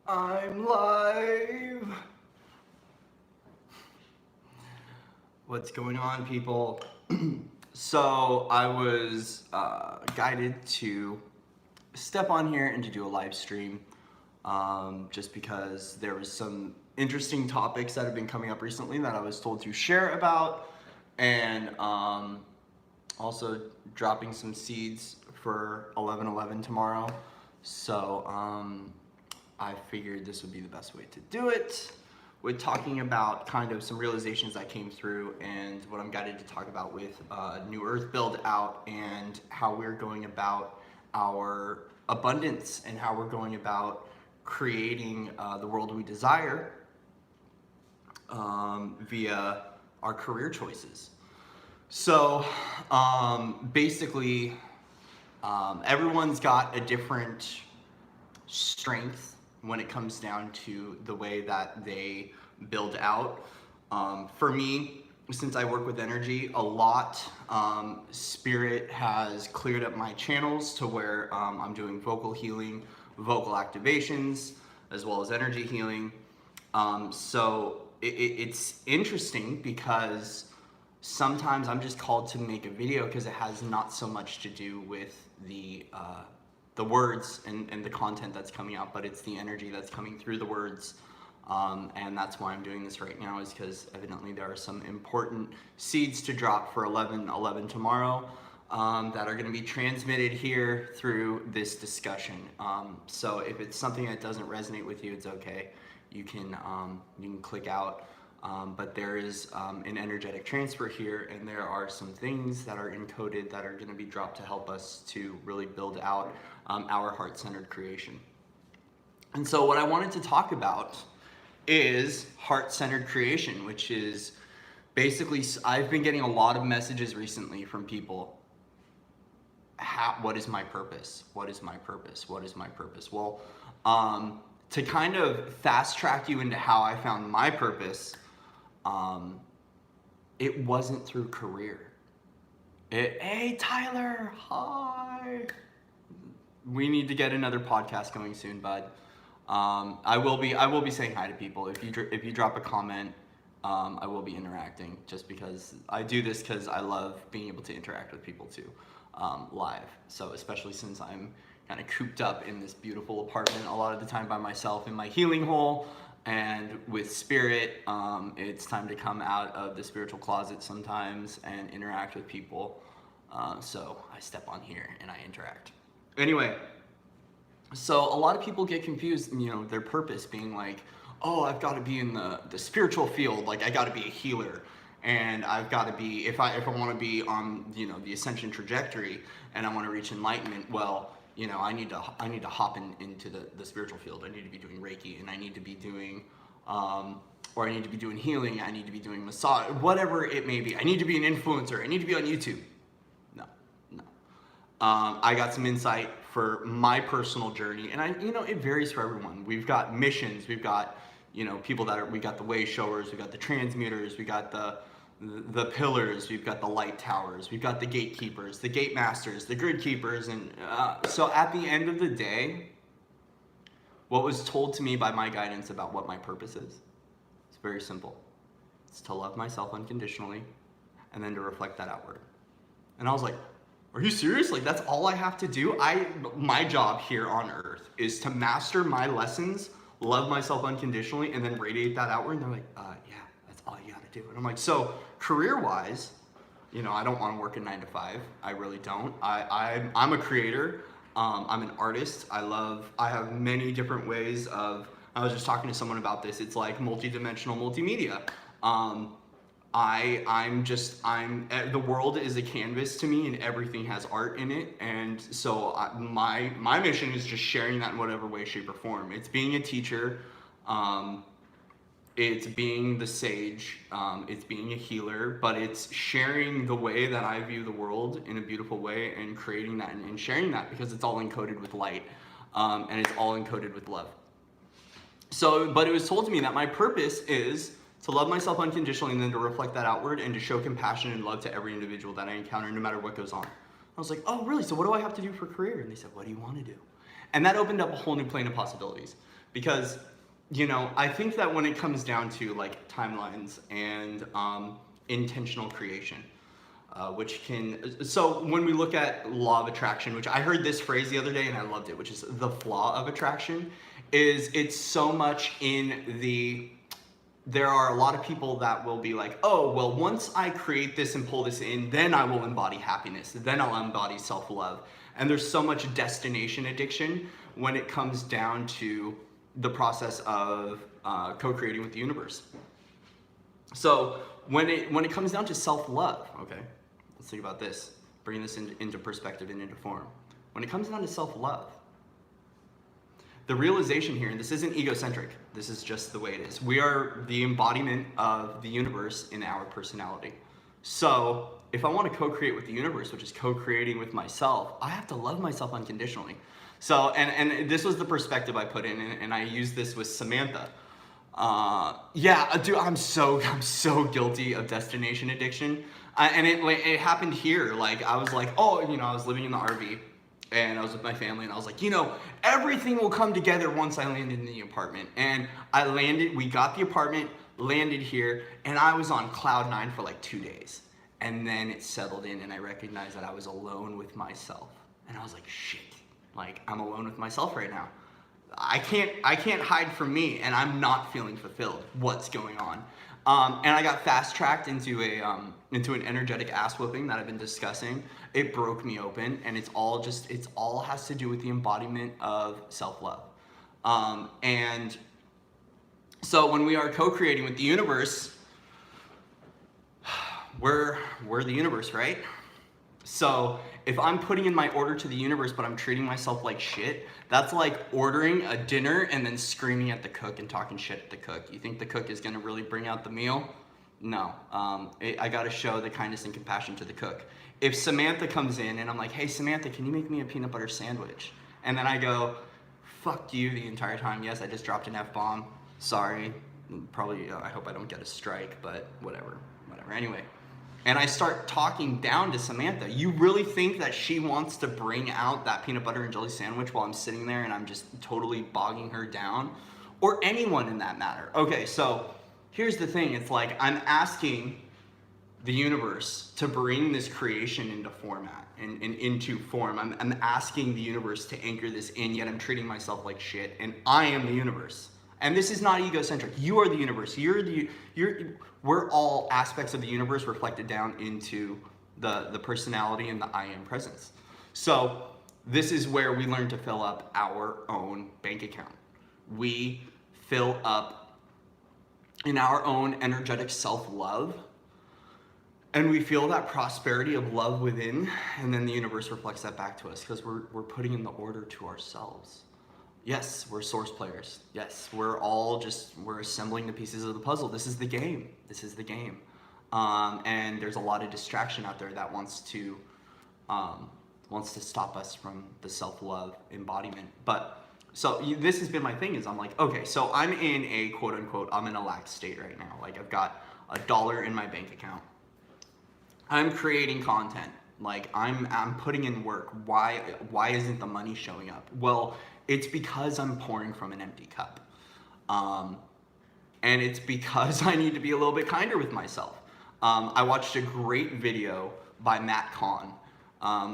I'm live. What's going on, people? So I was guided to step on here and to do a live stream just because there was some interesting topics that have been coming up recently that I was told to share about, and also dropping some seeds for 11/11 tomorrow. So I figured this would be the best way to do it, with talking about kind of some realizations that came through and what I'm guided to talk about with New Earth Buildout, and how we're going about our abundance and how we're going about creating the world we desire via our career choices. So basically, everyone's got a different strength when it comes down to the way that they build out. For me, since I work with energy a lot, Spirit has cleared up my channels to where I'm doing vocal healing, vocal activations, as well as energy healing. So it's interesting because sometimes I'm just called to make a video because it has not so much to do with the words and the content that's coming out, but it's the energy that's coming through the words. And that's why I'm doing this right now, is because evidently there are some important seeds to drop for 11/11 tomorrow that are going to be transmitted here through this discussion. So if it's something that doesn't resonate with you, it's okay. You can click out. But there is an energetic transfer here, and there are some things that are encoded that are going to be dropped to help us to really build out our heart-centered creation. And so what I wanted to talk about is heart-centered creation, which is basically, I've been getting a lot of messages recently from people. What is my purpose? What is my purpose? What is my purpose? Well, to kind of fast track you into how I found my purpose, it wasn't through career. Hey Tyler, hi. We need to get another podcast going soon, bud. I will be saying hi to people. If you drop a comment, I will be interacting, just because I do this because I love being able to interact with people too, live. So especially since I'm kind of cooped up in this beautiful apartment a lot of the time by myself in my healing hole. And with Spirit, it's time to come out of the spiritual closet sometimes and interact with people. So I step on here and I interact. Anyway, so a lot of people get confused, their purpose being like, oh, I've got to be in the spiritual field, like I got to be a healer. And I've got to be, if I want to be on, the ascension trajectory and I want to reach enlightenment, well, I need to hop into the spiritual field. I need to be doing Reiki, and I need to be doing, or I need to be doing healing. I need to be doing massage, whatever it may be. I need to be an influencer. I need to be on YouTube. No. I got some insight for my personal journey, and it varies for everyone. We've got missions. We've got, people we got the way showers. We got the transmuters. We got the pillars, we've got the light towers, we've got the gatekeepers, the gate masters, the grid keepers, and so at the end of the day, what was told to me by my guidance about what my purpose is, it's very simple. It's to love myself unconditionally, and then to reflect that outward. And I was like, are you serious? Like, that's all I have to do? My job here on earth is to master my lessons, love myself unconditionally, and then radiate that outward. And they're like, yeah, that's all you gotta do. And I'm like, so career-wise, I don't want to work a 9 to 5. I really don't. I'm a creator. I'm an artist. I have many different ways of, I was just talking to someone about this. It's like multi-dimensional multimedia. The world is a canvas to me, and everything has art in it. And so my mission is just sharing that in whatever way, shape, or form. It's being a teacher. It's being the sage, it's being a healer, but it's sharing the way that I view the world in a beautiful way, and creating that and sharing that, because it's all encoded with light, and it's all encoded with love. So, but it was told to me that my purpose is to love myself unconditionally, and then to reflect that outward, and to show compassion and love to every individual that I encounter, no matter what goes on. I was like, oh, really? So what do I have to do for career? And they said, what do you want to do? And that opened up a whole new plane of possibilities. because, you know, I think that when it comes down to like timelines and intentional creation, so when we look at law of attraction, which I heard this phrase the other day and I loved it, which is the flaw of attraction, is it's so much there are a lot of people that will be like, oh, well, once I create this and pull this in, then I will embody happiness, then I'll embody self-love. And there's so much destination addiction when it comes down to the process of co-creating with the universe. So when it comes down to self-love, okay, let's think about this, bringing this into perspective and into form. When it comes down to self-love, the realization here, and this isn't egocentric, this is just the way it is. We are the embodiment of the universe in our personality. So if I want to co-create with the universe, which is co-creating with myself, I have to love myself unconditionally. So, and this was the perspective I put in, and I used this with Samantha. Yeah, dude, I'm so guilty of destination addiction. And it happened here. Like, I was like, oh, you know, I was living in the RV. And I was with my family, and I was like, you know, everything will come together once I landed in the apartment. And we got the apartment, landed here, and I was on cloud 9 for like 2 days. And then it settled in, and I recognized that I was alone with myself. And I was like, shit, like, I'm alone with myself right now. I can't hide from me, and I'm not feeling fulfilled. What's going on? And I got fast-tracked into an energetic ass whooping that I've been discussing. It broke me open, and it's all has to do with the embodiment of self-love. And so when we are co-creating with the universe, we're the universe, right? So if I'm putting in my order to the universe, but I'm treating myself like shit, that's like ordering a dinner and then screaming at the cook and talking shit at the cook. You think the cook is gonna really bring out the meal? No. I gotta show the kindness and compassion to the cook. If Samantha comes in and I'm like, hey Samantha, can you make me a peanut butter sandwich? And then I go, fuck you the entire time. Yes, I just dropped an F-bomb. Sorry. Probably, I hope I don't get a strike, but whatever. Anyway. And I start talking down to Samantha. You really think that she wants to bring out that peanut butter and jelly sandwich while I'm sitting there and I'm just totally bogging her down? Or anyone in that matter. Okay, so here's the thing. It's like I'm asking the universe to bring this creation into format and into form. I'm asking the universe to anchor this in, yet I'm treating myself like shit, and I am the universe. And this is not egocentric. You are the universe. We're all aspects of the universe reflected down into the personality and the I am presence. So this is where we learn to fill up our own bank account. We fill up in our own energetic self-love, and we feel that prosperity of love within, and then the universe reflects that back to us because we're putting in the order to ourselves. Yes, we're source players. Yes, we're assembling the pieces of the puzzle. This is the game. And there's a lot of distraction out there that wants to stop us from the self-love embodiment. But so this has been my thing is I'm like, okay, so I'm in a quote unquote, I'm in a lax state right now. Like I've got $1 in my bank account. I'm creating content. Like I'm putting in work. Why isn't the money showing up? Well, it's because I'm pouring from an empty cup. And it's because I need to be a little bit kinder with myself. I watched a great video by Kahn,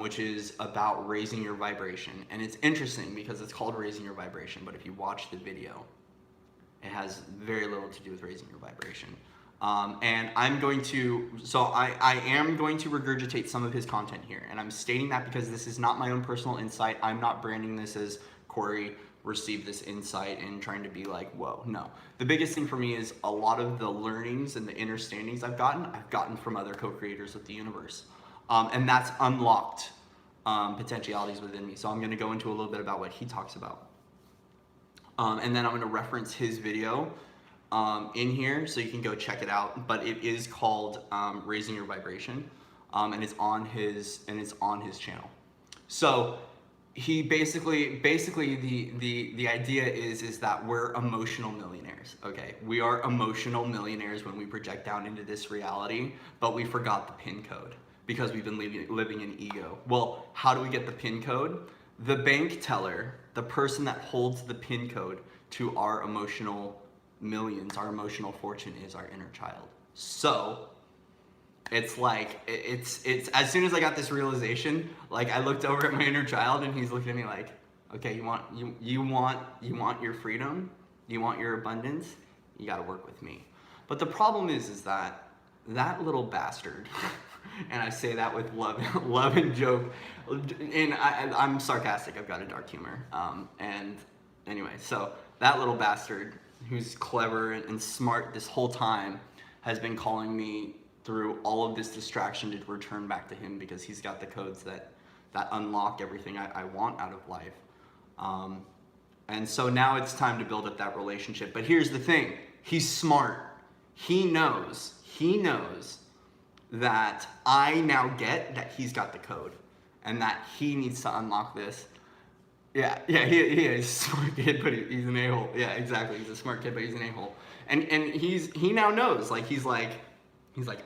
which is about raising your vibration. And it's interesting because it's called Raising Your Vibration, but if you watch the video, it has very little to do with raising your vibration. And I am going to regurgitate some of his content here. And I'm stating that because this is not my own personal insight. I'm not branding this as Corey received this insight and trying to be like, whoa, no. The biggest thing for me is a lot of the learnings and the understandings I've gotten from other co-creators with the universe. And that's unlocked potentialities within me. So I'm gonna go into a little bit about what he talks about. And then I'm gonna reference his video in here so you can go check it out. But it is called Raising Your Vibration, and it's on his channel. So he basically the idea is that we're emotional millionaires. Okay, we are emotional millionaires when we project down into this reality, but we forgot the PIN code because we've been living in ego. Well, how do we get the PIN code? The bank teller the person that holds the pin code to our emotional millions, our emotional fortune, is our inner child. So it's like, it's as soon as I got this realization, like I looked over at my inner child and he's looking at me like, okay, you want your freedom, you want your abundance, you got to work with me. But the problem is that little bastard, and I say that with love and joke, and I'm sarcastic. I've got a dark humor. And anyway, so that little bastard, who's clever and smart this whole time, has been calling me through all of this distraction to return back to him, because he's got the codes that unlock everything I want out of life. And so now it's time to build up that relationship. But here's the thing. He's smart. He knows that I now get that he's got the code and that he needs to unlock this. Yeah, he is a smart kid, but he's an a-hole. Yeah, exactly. He's a smart kid, but he's an a-hole. And he now knows, like, he's like,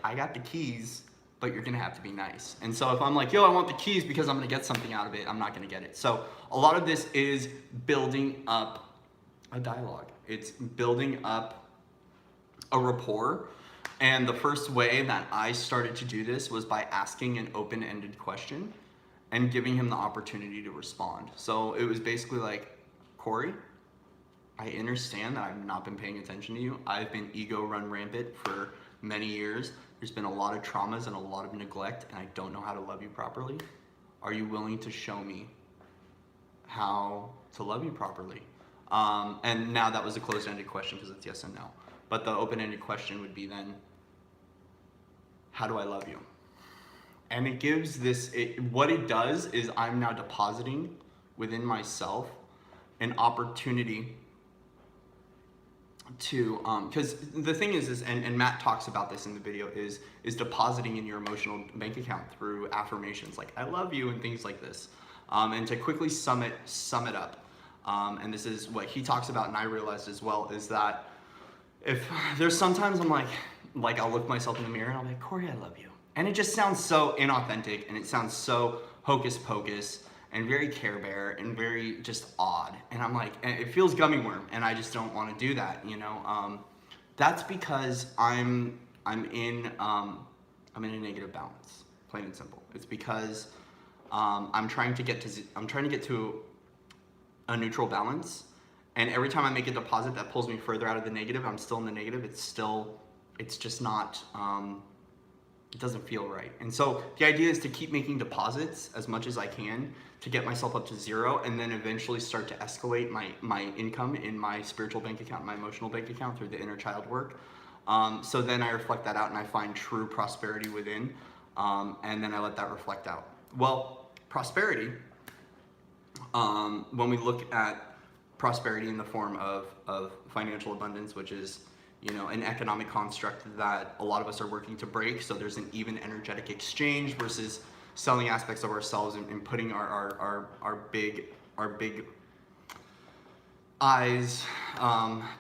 I got the keys, but you're gonna have to be nice. And so if I'm like, yo, I want the keys because I'm gonna get something out of it, I'm not gonna get it. So a lot of this is building up a dialogue. It's building up a rapport. And the first way that I started to do this was by asking an open-ended question and giving him the opportunity to respond. So it was basically like, Corey, I understand that I've not been paying attention to you. I've been ego run rampant for many years. There's been a lot of traumas and a lot of neglect, and I don't know how to love you properly. Are you willing to show me how to love you properly? And now that was a closed-ended question because it's yes and no. But the open-ended question would be then, how do I love you? And it gives this, what it does is I'm now depositing within myself an opportunity to, because the thing is and Matt talks about this in the video, is depositing in your emotional bank account through affirmations like I love you and things like this. And to quickly sum it up, and this is what he talks about and I realized as well, is that if there's sometimes I'm like I'll look myself in the mirror and I'll be like, Corey, I love you. And it just sounds so inauthentic and it sounds so hocus pocus and very Care Bear and very just odd. And I'm like, and it feels gummy worm and I just don't want to do that, you know? That's because I'm in a negative balance, plain and simple. It's because I'm trying to get to a neutral balance. And every time I make a deposit that pulls me further out of the negative, I'm still in the negative. It's just not, it doesn't feel right. And so the idea is to keep making deposits as much as I can to get myself up to zero, and then eventually start to escalate my income in my spiritual bank account, my emotional bank account through the inner child work. So then I reflect that out and I find true prosperity within, and then I let that reflect out. Well, prosperity, when we look at prosperity in the form of financial abundance, which is, you know, an economic construct that a lot of us are working to break. So there's an even energetic exchange versus selling aspects of ourselves and putting our big eyes,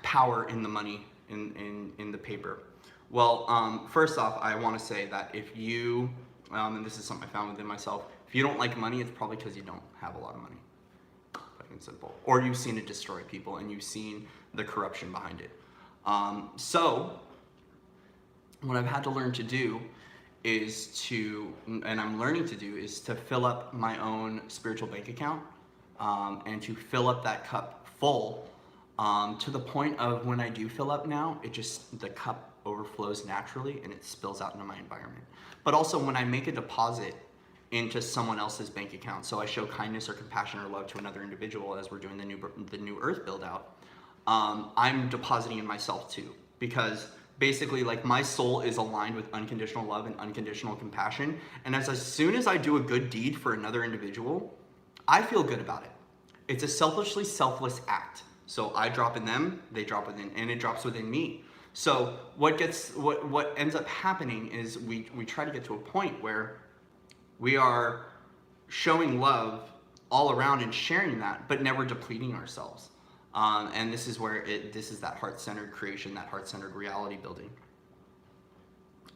power in the money, in the paper. Well, first off, I want to say that if you, and this is something I found within myself, if you don't like money, it's probably because you don't have a lot of money. Plain and simple. Or you've seen it destroy people and you've seen the corruption behind it. So what I've had to learn to do is and I'm learning to do, is to fill up my own spiritual bank account, and to fill up that cup full, to the point of when I do fill up now, the cup overflows naturally and it spills out into my environment. But also when I make a deposit into someone else's bank account, so I show kindness or compassion or love to another individual as we're doing the new Earth build out, I'm depositing in myself too, because basically like my soul is aligned with unconditional love and unconditional compassion. And as soon as I do a good deed for another individual, I feel good about it. It's a selfishly selfless act. So I drop in them, they drop within, and it drops within me. So what ends up happening is we try to get to a point where we are showing love all around and sharing that, but never depleting ourselves. And this is where this is that heart-centered creation, that heart-centered reality building.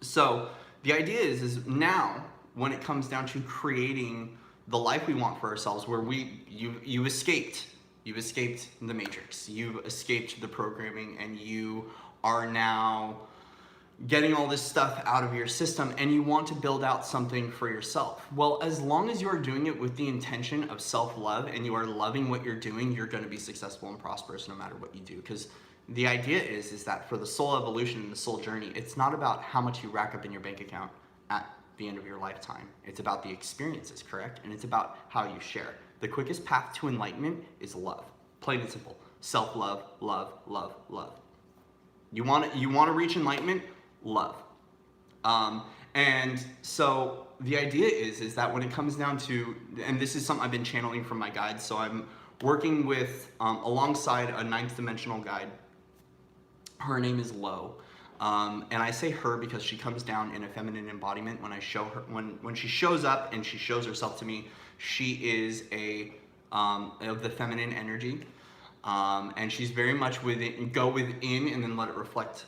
So the idea is now when it comes down to creating the life we want for ourselves, where you escaped You've escaped the matrix. You've escaped the programming, and you are now getting all this stuff out of your system, and you want to build out something for yourself. Well, as long as you are doing it with the intention of self-love and you are loving what you're doing, you're going to be successful and prosperous no matter what you do. Because the idea is that for the soul evolution and the soul journey, it's not about how much you rack up in your bank account at the end of your lifetime. It's about the experiences, correct? And it's about how you share. The quickest path to enlightenment is love. Plain and simple. Self-love, love, love, love. You want to reach enlightenment? Love. And so the idea is that when it comes down to, and this is something I've been channeling from my guides, so I'm working with, alongside a ninth dimensional guide. Her name is Lo. And I say her because she comes down in a feminine embodiment. When I show her, when she shows up and she shows herself to me, she is of the feminine energy. And she's very much go within and then let it reflect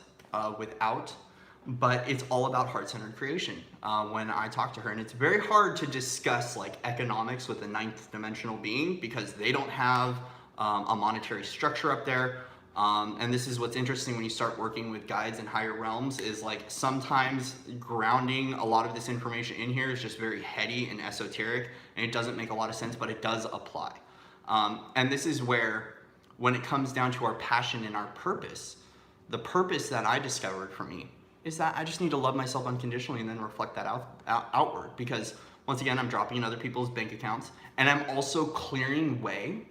without. But it's all about heart-centered creation when I talk to her. And it's very hard to discuss like economics with a ninth dimensional being because they don't have a monetary structure up there. And this is what's interesting when you start working with guides in higher realms is like sometimes grounding a lot of this information in here is just very heady and esoteric, and it doesn't make a lot of sense, but it does apply. And this is where, when it comes down to our passion and our purpose, the purpose that I discovered for me is that I just need to love myself unconditionally and then reflect that outward. Because once again, I'm dropping in other people's bank accounts, and I'm also clearing way.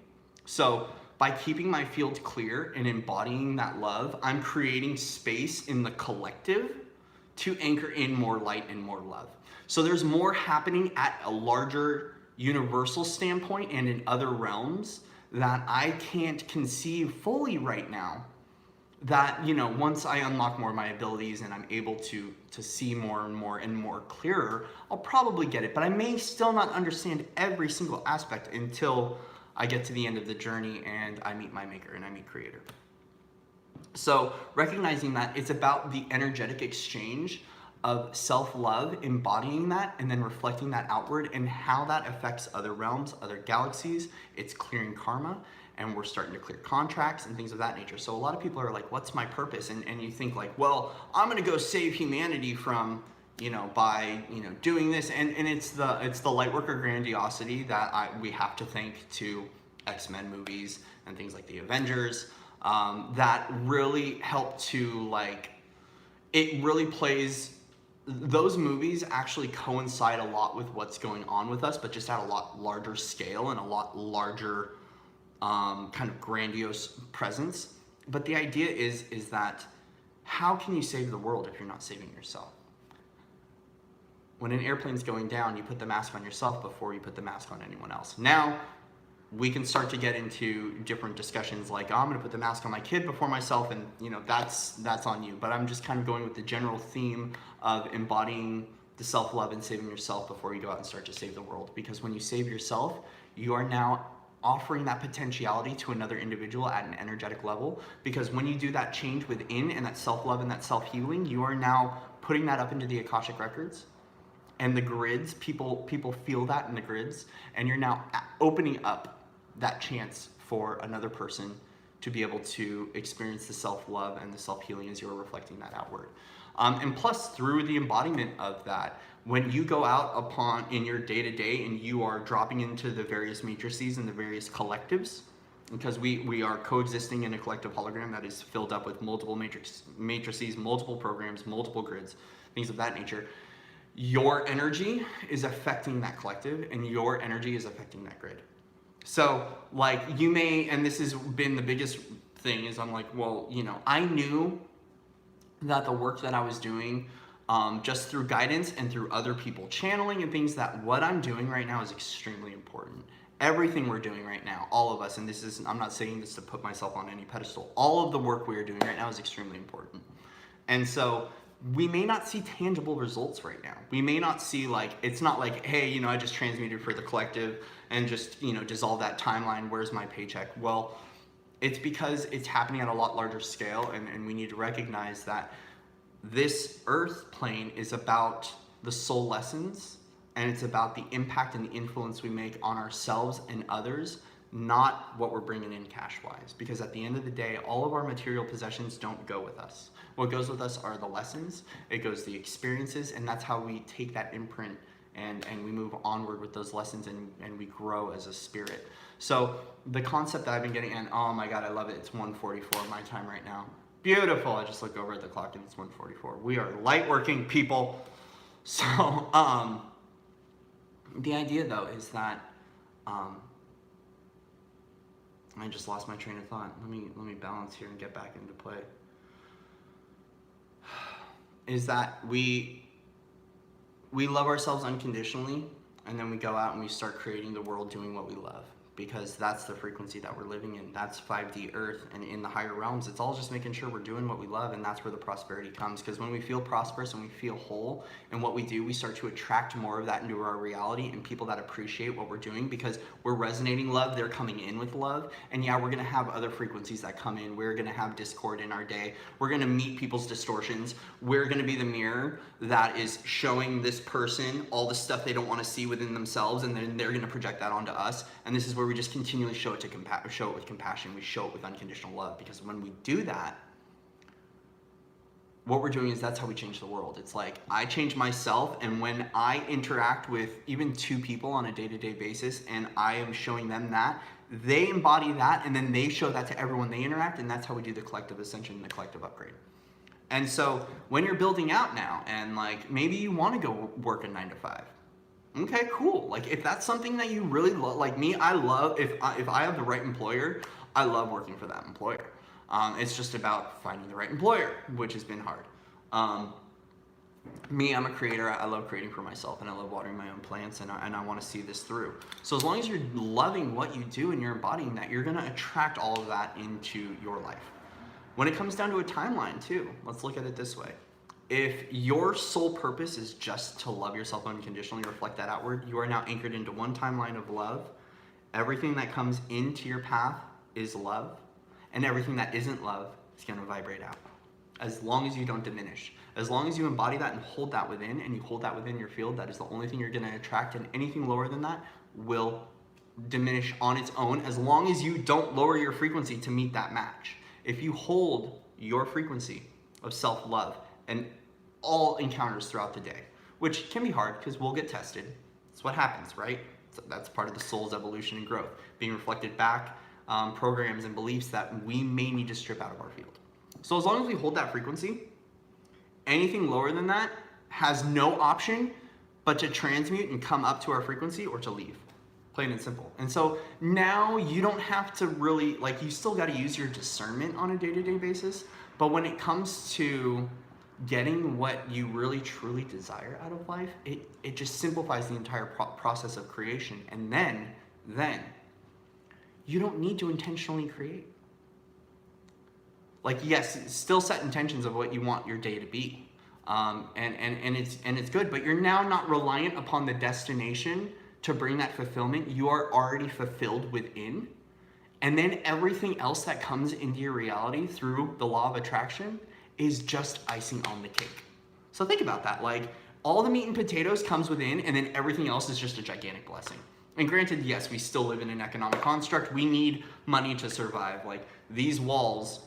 So by keeping my field clear and embodying that love, I'm creating space in the collective to anchor in more light and more love. So there's more happening at a larger universal standpoint and in other realms that I can't conceive fully right now. That, you know, once I unlock more of my abilities and I'm able to see more and more clearer, I'll probably get it. But I may still not understand every single aspect until I get to the end of the journey and I meet my maker and I meet creator. So recognizing that it's about the energetic exchange of self-love, embodying that and then reflecting that outward, and how that affects other realms, other galaxies. It's clearing karma, and we're starting to clear contracts and things of that nature. So a lot of people are like, what's my purpose? And you think like, well, I'm gonna go save humanity from, you know, by, you know, doing this. And it's the lightworker grandiosity that we have to thank to X-Men movies and things like the Avengers, that really help to like, it really plays, those movies actually coincide a lot with what's going on with us, but just at a lot larger scale and a lot larger kind of grandiose presence. But the idea is that how can you save the world if you're not saving yourself? When an airplane's going down, you put the mask on yourself before you put the mask on anyone else. Now, we can start to get into different discussions like, oh, I'm gonna put the mask on my kid before myself, and you know, that's on you. But I'm just kind of going with the general theme of embodying the self-love and saving yourself before you go out and start to save the world. Because when you save yourself, you are now offering that potentiality to another individual at an energetic level. Because when you do that change within and that self-love and that self-healing, you are now putting that up into the Akashic records and the grids. People feel that in the grids, and you're now opening up that chance for another person to be able to experience the self-love and the self-healing as you're reflecting that outward. And plus, through the embodiment of that, when you go out in your day-to-day and you are dropping into the various matrices and the various collectives, because we are coexisting in a collective hologram that is filled up with multiple matrices, multiple programs, multiple grids, things of that nature, your energy is affecting that collective and your energy is affecting that grid. So like you may, and this has been the biggest thing, is I'm like, well, you know, I knew that the work that I was doing, just through guidance and through other people channeling and things, that what I'm doing right now is extremely important. Everything we're doing right now, all of us, and this is, I'm not saying this to put myself on any pedestal, all of the work we are doing right now is extremely important. And so we may not see tangible results right now. We may not see, like, it's not like, hey, you know, I just transmuted for the collective and just, you know, dissolve that timeline, where's my paycheck? Well, it's because it's happening at a lot larger scale, and we need to recognize that this earth plane is about the soul lessons, and it's about the impact and the influence we make on ourselves and others not what we're bringing in cash-wise. Because at the end of the day, all of our material possessions don't go with us. What goes with us are the lessons, it goes the experiences, and that's how we take that imprint and we move onward with those lessons, and we grow as a spirit. So the concept that I've been getting, and oh my God, I love it. It's 1:44 my time right now. Beautiful. I just looked over at the clock and it's 1:44. We are light working people. So the idea though is that I just lost my train of thought. Let me balance here and get back into play. Is that we love ourselves unconditionally, and then we go out and we start creating the world doing what we love, because that's the frequency that we're living in. That's 5D Earth, and in the higher realms, it's all just making sure we're doing what we love, and that's where the prosperity comes. Because when we feel prosperous and we feel whole in what we do, we start to attract more of that into our reality, and people that appreciate what we're doing, because we're resonating love, they're coming in with love. And yeah, we're gonna have other frequencies that come in. We're gonna have discord in our day. We're gonna meet people's distortions. We're gonna be the mirror that is showing this person all the stuff they don't wanna see within themselves, and then they're gonna project that onto us. And this is where we just continually show it with compassion. We show it with unconditional love, because when we do that, what we're doing is that's how we change the world. It's like I change myself, and when I interact with even two people on a day-to-day basis, and I am showing them that, they embody that, and then they show that to everyone they interact, and that's how we do the collective ascension and the collective upgrade. And so when you're building out now, and like maybe you want to go work a 9 to 5. Okay, cool. Like if that's something that you really love, like me, I love, if I have the right employer, I love working for that employer. It's just about finding the right employer, which has been hard. Me, I'm a creator. I love creating for myself, and I love watering my own plants, and I want to see this through. So as long as you're loving what you do and you're embodying that, you're going to attract all of that into your life. When it comes down to a timeline too, let's look at it this way. If your sole purpose is just to love yourself unconditionally, reflect that outward, you are now anchored into one timeline of love. Everything that comes into your path is love, and everything that isn't love is going to vibrate out. As long as you don't diminish. As long as you embody that and hold that within, and you hold that within your field, that is the only thing you're going to attract, and anything lower than that will diminish on its own, as long as you don't lower your frequency to meet that match. If you hold your frequency of self-love and all encounters throughout the day, which can be hard because we'll get tested. That's what happens, right? So that's part of the soul's evolution and growth, being reflected back, programs and beliefs that we may need to strip out of our field. So as long as we hold that frequency, anything lower than that has no option but to transmute and come up to our frequency or to leave. Plain and simple. And so now you don't have to really, like, you still got to use your discernment on a day-to-day basis, but when it comes to getting what you really truly desire out of life, it just simplifies the entire process of creation. And then you don't need to intentionally create. Like, yes, still set intentions of what you want your day to be, and it's good, but you're now not reliant upon the destination to bring that fulfillment. You are already fulfilled within, and then everything else that comes into your reality through the law of attraction is just icing on the cake. So think about that. Like, all the meat and potatoes comes within, and then everything else is just a gigantic blessing. And granted, yes, we still live in an economic construct. We need money to survive. Like, these walls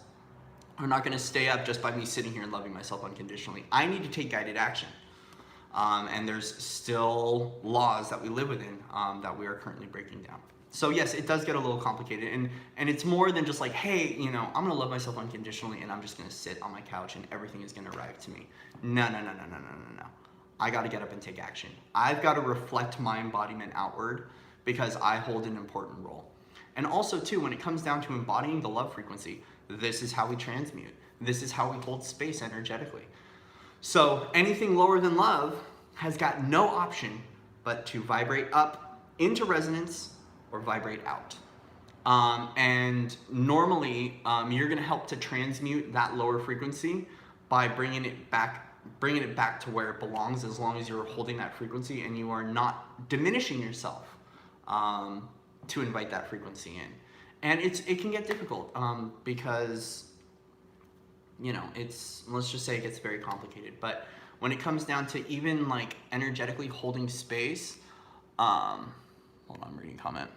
are not going to stay up just by me sitting here and loving myself unconditionally. I need to take guided action. And there's still laws that we live within that we are currently breaking down. So yes, it does get a little complicated, and it's more than just like, hey, you know, I'm gonna love myself unconditionally, and I'm just gonna sit on my couch and everything is gonna arrive to me. No. I gotta get up and take action. I've gotta reflect my embodiment outward, because I hold an important role. And also too, when it comes down to embodying the love frequency, this is how we transmute. This is how we hold space energetically. So anything lower than love has got no option but to vibrate up into resonance or vibrate out. And normally, you're gonna help to transmute that lower frequency by bringing it back to where it belongs, as long as you're holding that frequency and you are not diminishing yourself to invite that frequency in. And it can get difficult because, you know, let's just say it gets very complicated. But when it comes down to even like energetically holding space, hold on, I'm reading comment.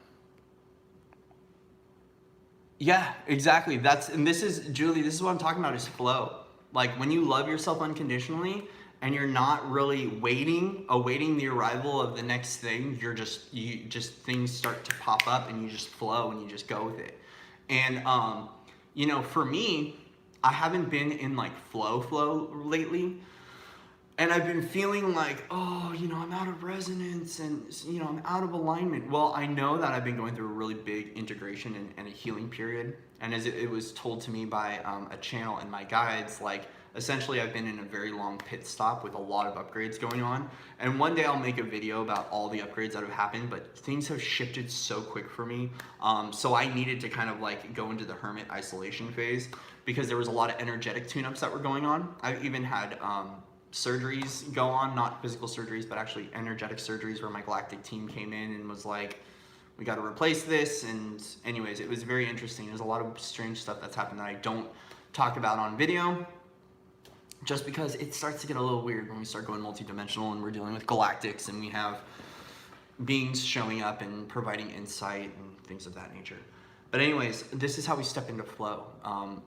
Yeah, exactly. And this is, Julie, this is what I'm talking about, is flow. Like when you love yourself unconditionally and you're not really awaiting the arrival of the next thing, you just, things start to pop up and you just flow and you just go with it. And, for me, I haven't been in like flow lately. And I've been feeling like, oh, I'm out of resonance and, I'm out of alignment. Well, I know that I've been going through a really big integration and a healing period. And as it was told to me by a channel and my guides, like, essentially I've been in a very long pit stop with a lot of upgrades going on. And one day I'll make a video about all the upgrades that have happened, but things have shifted so quick for me. So I needed to kind of like go into the hermit isolation phase because there was a lot of energetic tune-ups that were going on. I've even had surgeries go on, not physical surgeries, but actually energetic surgeries, where my galactic team came in and was like, we got to replace this. And anyways, it was very interesting. There's a lot of strange stuff that's happened that I don't talk about on video, just because it starts to get a little weird when we start going multidimensional and we're dealing with galactics and we have beings showing up and providing insight and things of that nature. But anyways, this is how we step into flow,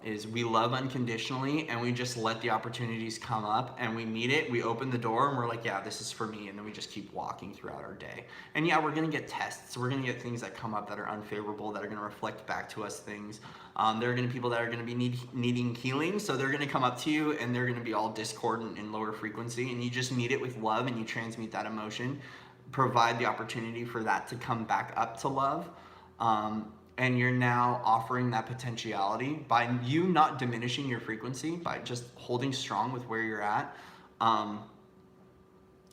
is we love unconditionally and we just let the opportunities come up and we meet it, we open the door and we're like, yeah, this is for me. And then we just keep walking throughout our day. And yeah, we're gonna get tests. We're gonna get things that come up that are unfavorable, that are gonna reflect back to us things. There are gonna be people that are gonna be needing healing. So they're gonna come up to you and they're gonna be all discordant and lower frequency, and you just meet it with love and you transmute that emotion, provide the opportunity for that to come back up to love. And you're now offering that potentiality by you not diminishing your frequency, by just holding strong with where you're at.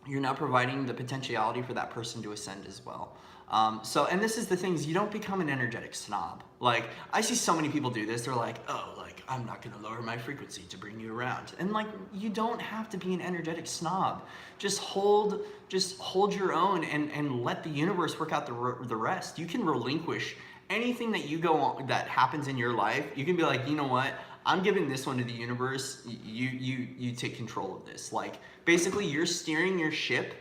You're now providing the potentiality for that person to ascend as well. And this is the things, you don't become an energetic snob. Like, I see so many people do this. They're like, oh, like, I'm not gonna lower my frequency to bring you around. And like, you don't have to be an energetic snob. Just hold your own and let the universe work out the rest. You can relinquish anything that you go on that happens in your life. You can be like, you know what? I'm giving this one to the universe. You take control of this. Like, basically, you're steering your ship,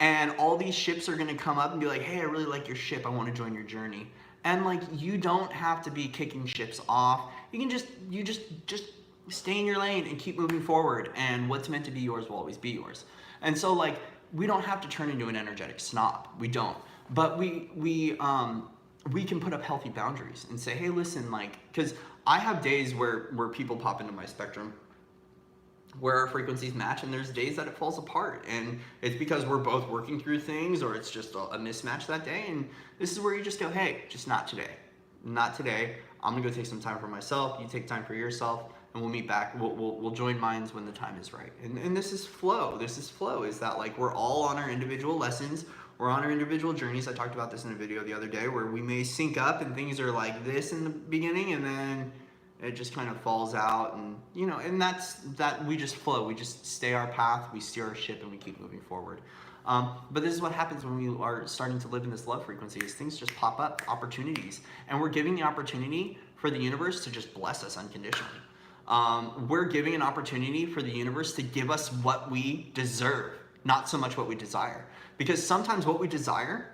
and all these ships are gonna come up and be like, hey, I really like your ship. I want to join your journey. And like, you don't have to be kicking ships off. You can just stay in your lane and keep moving forward. And what's meant to be yours will always be yours. And so like, we don't have to turn into an energetic snob. We don't. But we can put up healthy boundaries and say, hey, listen, like, because I have days where people pop into my spectrum where our frequencies match, and there's days that it falls apart, and it's because we're both working through things, or it's just a mismatch that day. And this is where you just go, hey, just not today. I'm gonna go take some time for myself. You take time for yourself, and we'll meet back. We'll join minds when the time is right. And this is flow. Is that like, we're all on our individual lessons. We're on our individual journeys. I talked about this in a video the other day, where we may sync up and things are like this in the beginning, and then it just kind of falls out, and and we just flow. We just stay our path, we steer our ship, and we keep moving forward. But this is what happens when we are starting to live in this love frequency, is things just pop up, opportunities, and we're giving the opportunity for the universe to just bless us unconditionally. We're giving an opportunity for the universe to give us what we deserve, not so much what we desire. Because sometimes what we desire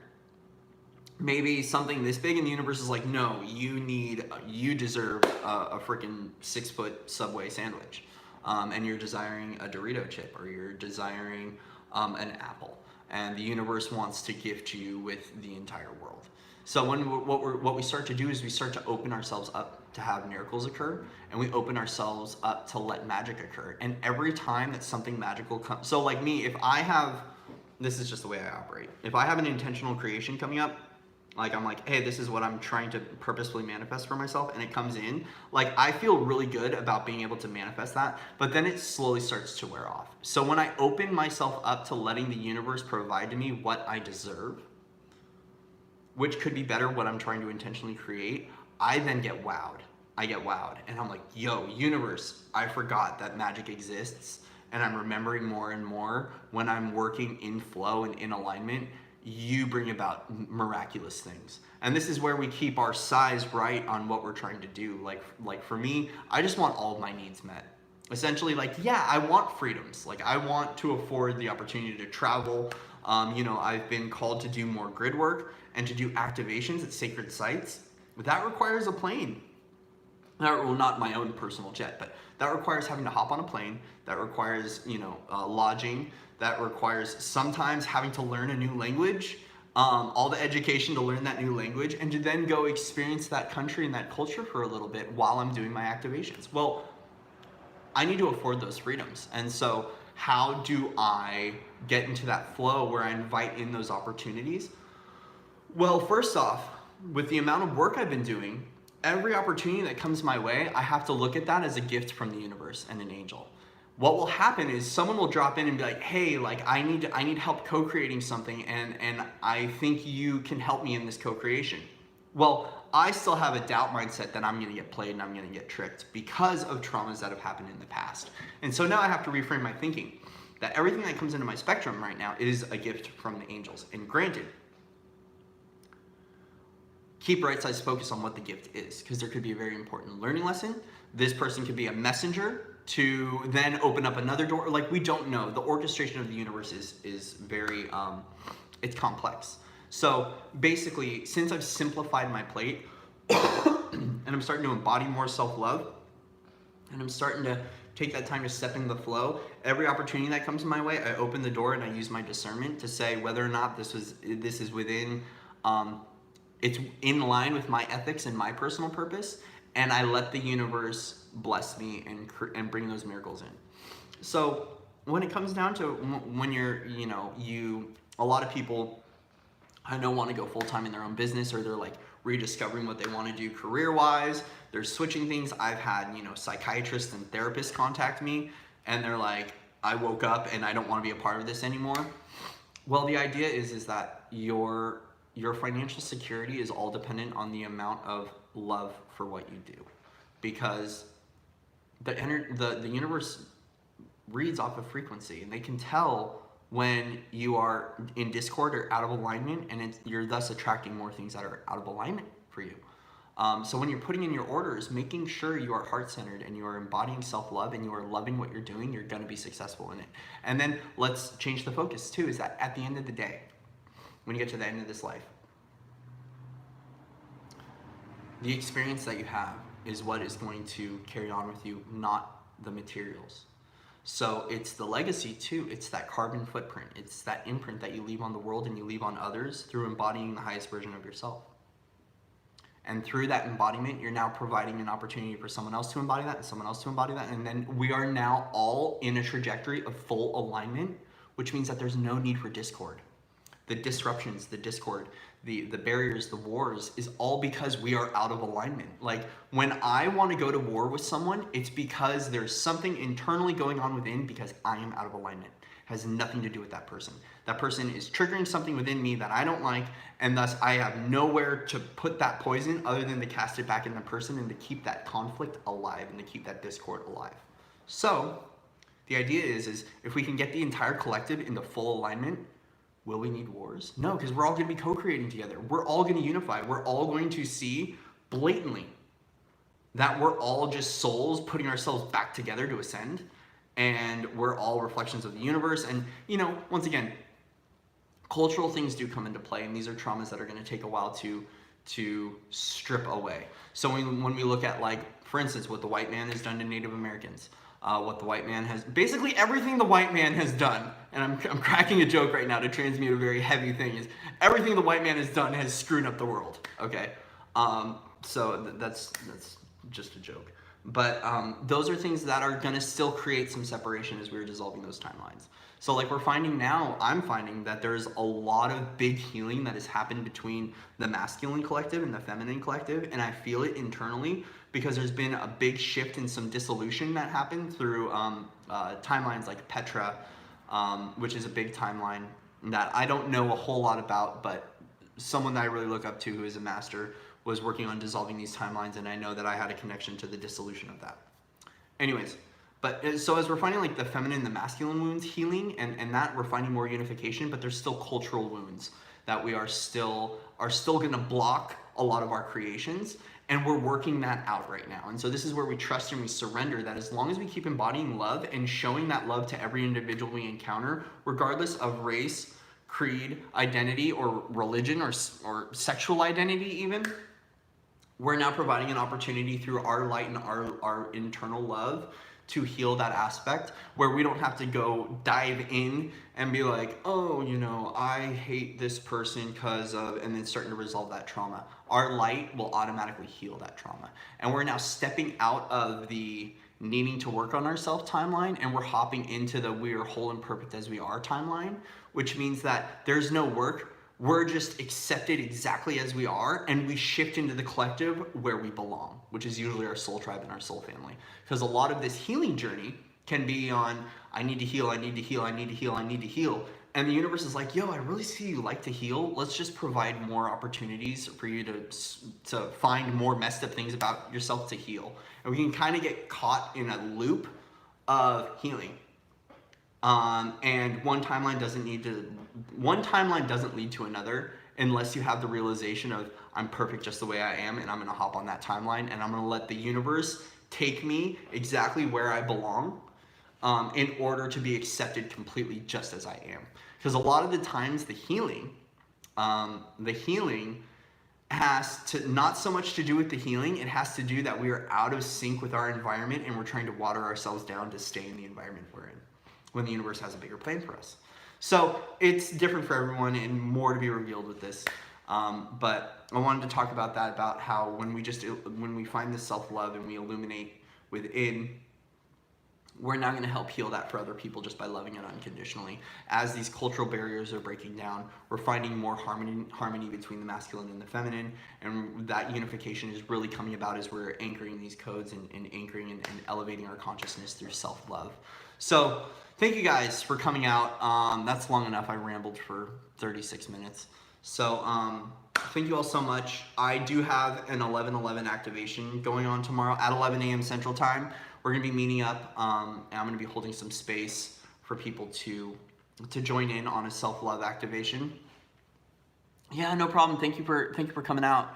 maybe something this big, and the universe is like, no, you deserve a freaking 6-foot Subway sandwich. And you're desiring a Dorito chip, or you're desiring an apple. And the universe wants to gift you with the entire world. So what we start to do is we start to open ourselves up to have miracles occur, and we open ourselves up to let magic occur. And every time that something magical comes, so like me, this is just the way I operate. If I have an intentional creation coming up, like I'm like, hey, this is what I'm trying to purposefully manifest for myself, and it comes in, like I feel really good about being able to manifest that, but then it slowly starts to wear off. So when I open myself up to letting the universe provide to me what I deserve, which could be better what I'm trying to intentionally create, I then get wowed. And I'm like, yo, universe, I forgot that magic exists, and I'm remembering more and more when I'm working in flow and in alignment. You bring about miraculous things. And this is where we keep our size right on what we're trying to do. Like for me, I just want all of my needs met. Essentially, like, yeah, I want freedoms. Like, I want to afford the opportunity to travel. I've been called to do more grid work and to do activations at sacred sites. But that requires a plane. well, not my own personal jet, but that requires having to hop on a plane, that requires, lodging, that requires sometimes having to learn a new language, all the education to learn that new language, and to then go experience that country and that culture for a little bit while I'm doing my activations. Well, I need to afford those freedoms. And so how do I get into that flow where I invite in those opportunities? Well, first off, with the amount of work I've been doing, every opportunity that comes my way, I have to look at that as a gift from the universe and an angel. What will happen is someone will drop in and be like, hey, like I need help co-creating something, and I think you can help me in this co-creation. Well, I still have a doubt mindset that I'm going to get played and I'm going to get tricked because of traumas that have happened in the past. And so now I have to reframe my thinking that everything that comes into my spectrum right now is a gift from the angels. And granted, keep right-sized focus on what the gift is, because there could be a very important learning lesson. This person could be a messenger to then open up another door. Like, we don't know. The orchestration of the universe is very, it's complex. So basically, since I've simplified my plate and I'm starting to embody more self-love, and I'm starting to take that time to step into the flow, every opportunity that comes my way, I open the door and I use my discernment to say whether or not this is within, it's in line with my ethics and my personal purpose, and I let the universe bless me and bring those miracles in. So when it comes down to when you're, a lot of people, I know, want to go full-time in their own business, or they're like rediscovering what they want to do career-wise. They're switching things. I've had, psychiatrists and therapists contact me, and they're like, I woke up and I don't want to be a part of this anymore. Well, the idea is that your financial security is all dependent on the amount of love for what you do, because the universe reads off of frequency, and they can tell when you are in discord or out of alignment, and you're thus attracting more things that are out of alignment for you. So when you're putting in your orders, making sure you are heart-centered and you are embodying self-love and you are loving what you're doing, you're going to be successful in it. And then let's change the focus too, is that at the end of the day, when you get to the end of this life, the experience that you have is what is going to carry on with you, not the materials. So it's the legacy too. It's that carbon footprint. It's that imprint that you leave on the world and you leave on others through embodying the highest version of yourself. And through that embodiment, you're now providing an opportunity for someone else to embody that and someone else to embody that. And then we are now all in a trajectory of full alignment, which means that there's no need for discord. The disruptions, the discord, the barriers, the wars is all because we are out of alignment. Like, when I want to go to war with someone, it's because there's something internally going on within, because I am out of alignment. It has nothing to do with that person. That person is triggering something within me that I don't like, and thus I have nowhere to put that poison other than to cast it back in the person and to keep that conflict alive and to keep that discord alive. So the idea is if we can get the entire collective into full alignment, will we need wars? No, because we're all going to be co-creating together. We're all going to unify. We're all going to see blatantly that we're all just souls putting ourselves back together to ascend, and we're all reflections of the universe. And, once again, cultural things do come into play, and these are traumas that are going to take a while to strip away. So when we look at, like, for instance, what the white man has done to Native Americans, what the white man has, basically everything the white man has done, and I'm cracking a joke right now to transmute a very heavy thing, is everything the white man has done has screwed up the world, okay? So that's just a joke. But those are things that are gonna still create some separation as we're dissolving those timelines. So like I'm finding that there's a lot of big healing that has happened between the masculine collective and the feminine collective, and I feel it internally, because there's been a big shift in some dissolution that happened through timelines like Petra, which is a big timeline that I don't know a whole lot about, but someone that I really look up to, who is a master, was working on dissolving these timelines, and I know that I had a connection to the dissolution of that. Anyways, but so as we're finding like the feminine and the masculine wounds healing, and that we're finding more unification, but there's still cultural wounds that we are still gonna block a lot of our creations. And we're working that out right now. And so this is where we trust and we surrender that as long as we keep embodying love and showing that love to every individual we encounter, regardless of race, creed, identity, or religion, or sexual identity even, we're now providing an opportunity through our light and our internal love to heal that aspect, where we don't have to go dive in and be like, oh, you know, I hate this person because of, and then starting to resolve that trauma. Our light will automatically heal that trauma. And we're now stepping out of the needing to work on ourselves timeline, and we're hopping into the we are whole and perfect as we are timeline, which means that there's no work. We're just accepted exactly as we are, and we shift into the collective where we belong, which is usually our soul tribe and our soul family. Because a lot of this healing journey can be on, I need to heal, I need to heal, I need to heal, I need to heal. And the universe is like, yo, I really see you like to heal. Let's just provide more opportunities for you to find more messed up things about yourself to heal. And we can kind of get caught in a loop of healing. And one timeline doesn't lead to another unless you have the realization of, I'm perfect just the way I am, and I'm gonna hop on that timeline, and I'm gonna let the universe take me exactly where I belong, in order to be accepted completely just as I am. Because a lot of the times the healing has to, not so much to do with the healing, it has to do that we are out of sync with our environment, and we're trying to water ourselves down to stay in the environment we're in, when the universe has a bigger plan for us. So it's different for everyone, and more to be revealed with this. But I wanted to talk about that, about how when we find this self-love and we illuminate within, we're now going to help heal that for other people just by loving it unconditionally. As these cultural barriers are breaking down, we're finding more harmony between the masculine and the feminine, and that unification is really coming about as we're anchoring these codes and anchoring and elevating our consciousness through self-love. So thank you guys for coming out. That's long enough. I rambled for 36 minutes. So thank you all so much. I do have an 11/11 activation going on tomorrow at 11 a.m. Central Time. We're going to be meeting up, and I'm going to be holding some space for people to join in on a self-love activation. Yeah, no problem. Thank you for coming out.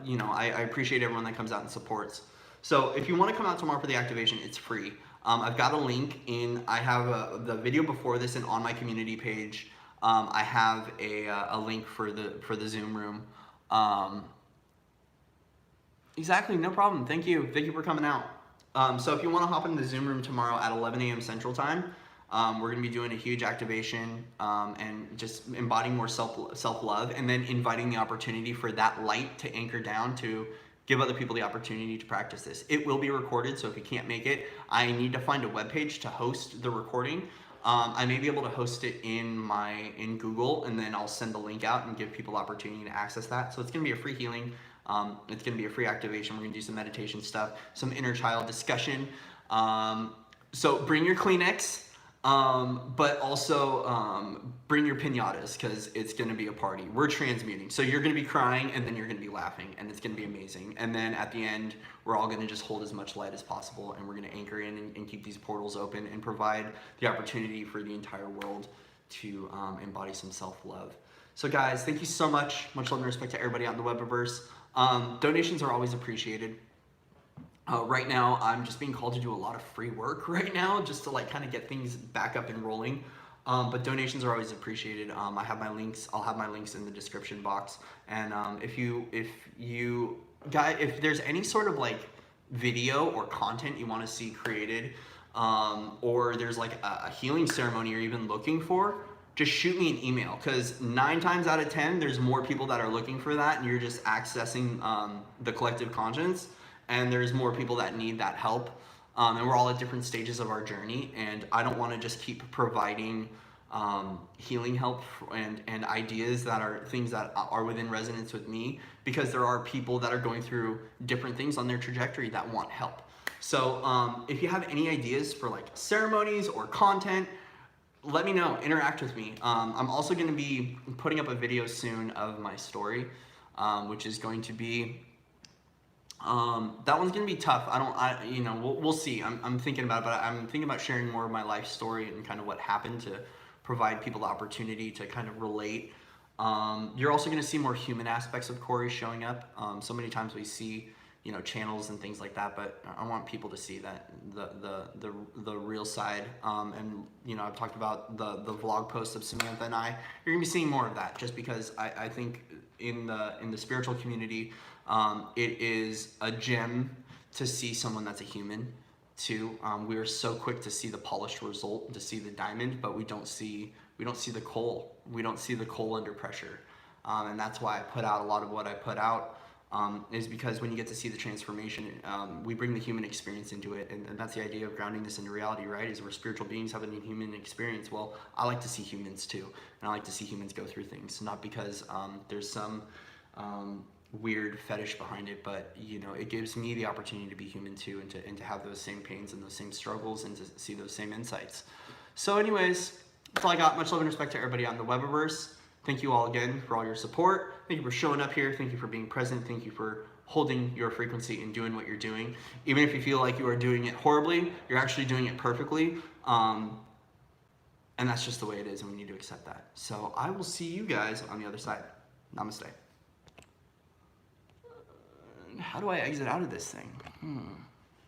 You know, I appreciate everyone that comes out and supports. So if you want to come out tomorrow for the activation, it's free. I've got a link in. I have the video before this, and on my community page, I have a link for the Zoom room. Exactly, no problem. Thank you for coming out. So if you want to hop into the Zoom room tomorrow at 11 a.m. Central Time, we're going to be doing a huge activation, and just embodying more self-love, and then inviting the opportunity for that light to anchor down to give other people the opportunity to practice this. It will be recorded, so if you can't make it, I need to find a webpage to host the recording. I may be able to host it in Google, and then I'll send the link out and give people opportunity to access that. So it's going to be a free healing. It's going to be a free activation. We're going to do some meditation stuff, some inner child discussion. So bring your Kleenex, but also bring your piñatas, because it's going to be a party. We're transmuting. So you're going to be crying, and then you're going to be laughing, and it's going to be amazing. And then at the end, we're all going to just hold as much light as possible, and we're going to anchor in and keep these portals open and provide the opportunity for the entire world to embody some self-love. So guys, thank you so much. Much love and respect to everybody out in the Webiverse. Donations are always appreciated. Right now, I'm just being called to do a lot of free work right now, just to like kind of get things back up and rolling. But donations are always appreciated. I have my links. I'll have my links in the description box. And if there's any sort of like video or content you want to see created, or there's like a healing ceremony you're even looking for, just shoot me an email, because 9 times out of 10, there's more people that are looking for that, and you're just accessing the collective conscience, and there's more people that need that help. And we're all at different stages of our journey, and I don't want to just keep providing healing help and ideas that are things that are within resonance with me, because there are people that are going through different things on their trajectory that want help. So if you have any ideas for like ceremonies or content, let me know, interact with me. I'm also going to be putting up a video soon of my story, which is going to be, that one's going to be tough. We'll see. I'm thinking about it, but I'm thinking about sharing more of my life story and kind of what happened to provide people the opportunity to kind of relate. You're also going to see more human aspects of Corey showing up. So many times we see, channels and things like that, but I want people to see that the real side. And I've talked about the vlog post of Samantha and I. You're gonna be seeing more of that, just because I think in the spiritual community, It is a gem to see someone that's a human too. We are so quick to see the polished result, to see the diamond, but we don't see the coal. We don't see the coal under pressure, and that's why I put out a lot of what I put out. Is because when you get to see the transformation, we bring the human experience into it, and that's the idea of grounding this into reality, right? Is we're spiritual beings having a human experience. Well, I like to see humans too, and I like to see humans go through things, not because there's some weird fetish behind it, but you know, it gives me the opportunity to be human too, and to have those same pains and those same struggles, and to see those same insights. So, anyways, that's all I got. Much love and respect to everybody on the Webiverse. Thank you all again for all your support. Thank you for showing up here. Thank you for being present. Thank you for holding your frequency and doing what you're doing. Even if you feel like you are doing it horribly, you're actually doing it perfectly. And that's just the way it is, and we need to accept that. So I will see you guys on the other side. Namaste. How do I exit out of this thing?